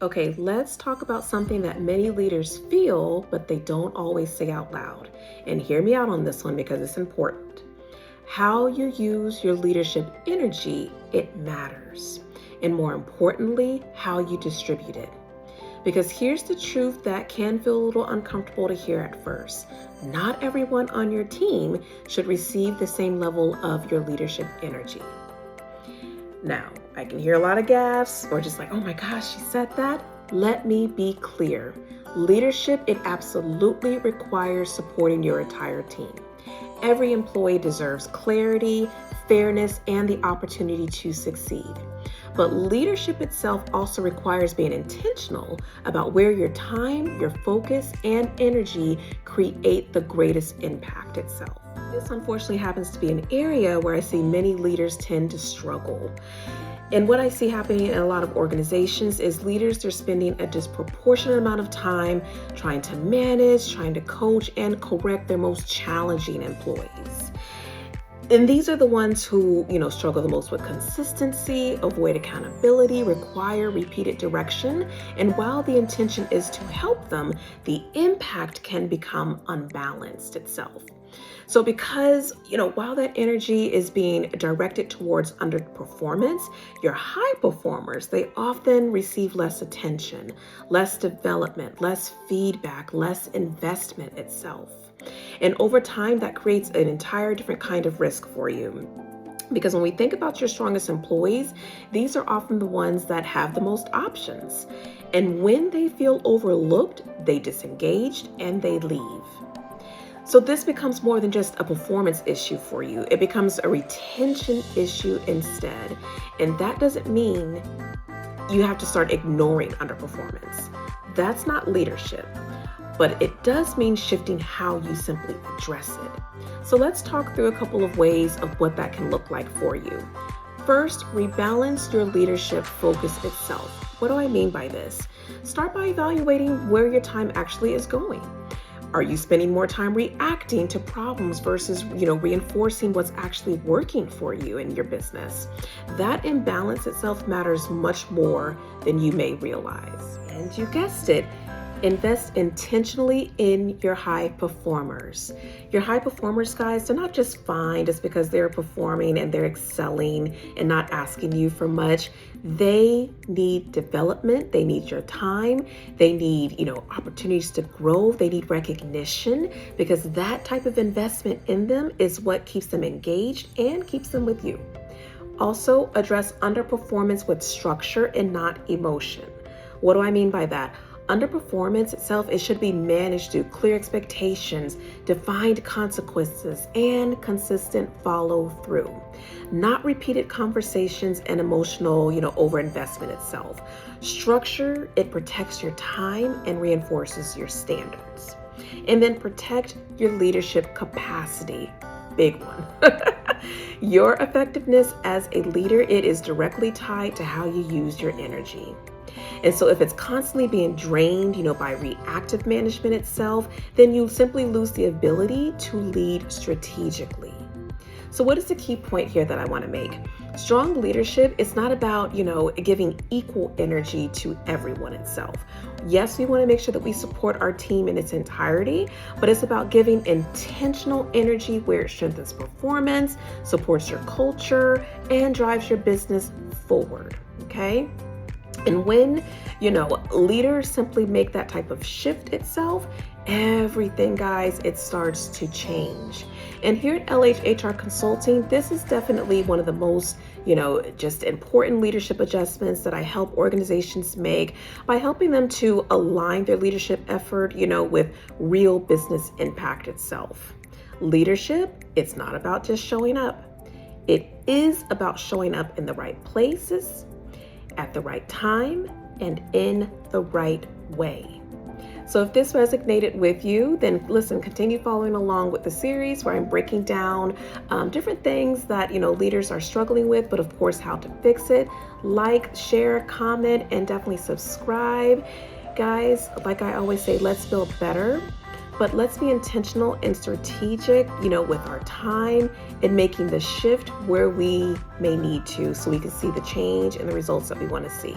Okay, let's talk about something that many leaders feel, but they don't always say out loud. And hear me out on this one because it's important. How you use your leadership energy, it matters. And more importantly, how you distribute it. Because here's the truth that can feel a little uncomfortable to hear at first. Not everyone on your team should receive the same level of your leadership energy. Now, I can hear a lot of gasps or just like, oh my gosh, she said that. Let me be clear. Leadership, it absolutely requires supporting your entire team. Every employee deserves clarity, fairness, and the opportunity to succeed. But leadership itself also requires being intentional about where your time, your focus, and energy create the greatest impact itself. This unfortunately happens to be an area where I see many leaders tend to struggle. And what I see happening in a lot of organizations is leaders, they're spending a disproportionate amount of time trying to manage, trying to coach, and correct their most challenging employees. And these are the ones who, struggle the most with consistency, avoid accountability, require repeated direction. And while the intention is to help them, the impact can become unbalanced itself. So because, while that energy is being directed towards underperformance, your high performers, they often receive less attention, less development, less feedback, less investment itself. And over time, that creates an entire different kind of risk for you. Because when we think about your strongest employees, these are often the ones that have the most options. And when they feel overlooked, they disengage and they leave. So this becomes more than just a performance issue for you. It becomes a retention issue instead. And that doesn't mean you have to start ignoring underperformance. That's not leadership. But it does mean shifting how you simply address it. So let's talk through a couple of ways of what that can look like for you. First, rebalance your leadership focus itself. What do I mean by this? Start by evaluating where your time actually is going. Are you spending more time reacting to problems versus, reinforcing what's actually working for you in your business? That imbalance itself matters much more than you may realize. And you guessed it. Invest intentionally in your high performers. Your high performers, guys, they're not just fine just because they're performing and they're excelling and not asking you for much. They need development. They need your time. They need, opportunities to grow. They need recognition because that type of investment in them is what keeps them engaged and keeps them with you. Also, address underperformance with structure and not emotion. What do I mean by that? Underperformance itself, it should be managed through clear expectations, defined consequences, and consistent follow through. Not repeated conversations and emotional, overinvestment itself. Structure, it protects your time and reinforces your standards. And then protect your leadership capacity. Big one. Your effectiveness as a leader, it is directly tied to how you use your energy. And so if it's constantly being drained, by reactive management itself, then you simply lose the ability to lead strategically. So what is the key point here that I want to make? Strong leadership, it's not about, giving equal energy to everyone itself. Yes, we want to make sure that we support our team in its entirety, but it's about giving intentional energy where it strengthens performance, supports your culture, and drives your business forward, okay? And when, leaders simply make that type of shift itself, everything, guys, it starts to change. And here at LH HR Consulting, this is definitely one of the most, just important leadership adjustments that I help organizations make by helping them to align their leadership effort, with real business impact itself. Leadership, it's not about just showing up. It is about showing up in the right places, at the right time, and in the right way. So if this resonated with you, then listen, continue following along with the series where I'm breaking down different things that, leaders are struggling with, but of course, how to fix it. Like, share, comment, and definitely subscribe. Guys, like I always say, let's build better. But let's be intentional and strategic, with our time and making the shift where we may need to so we can see the change and the results that we want to see.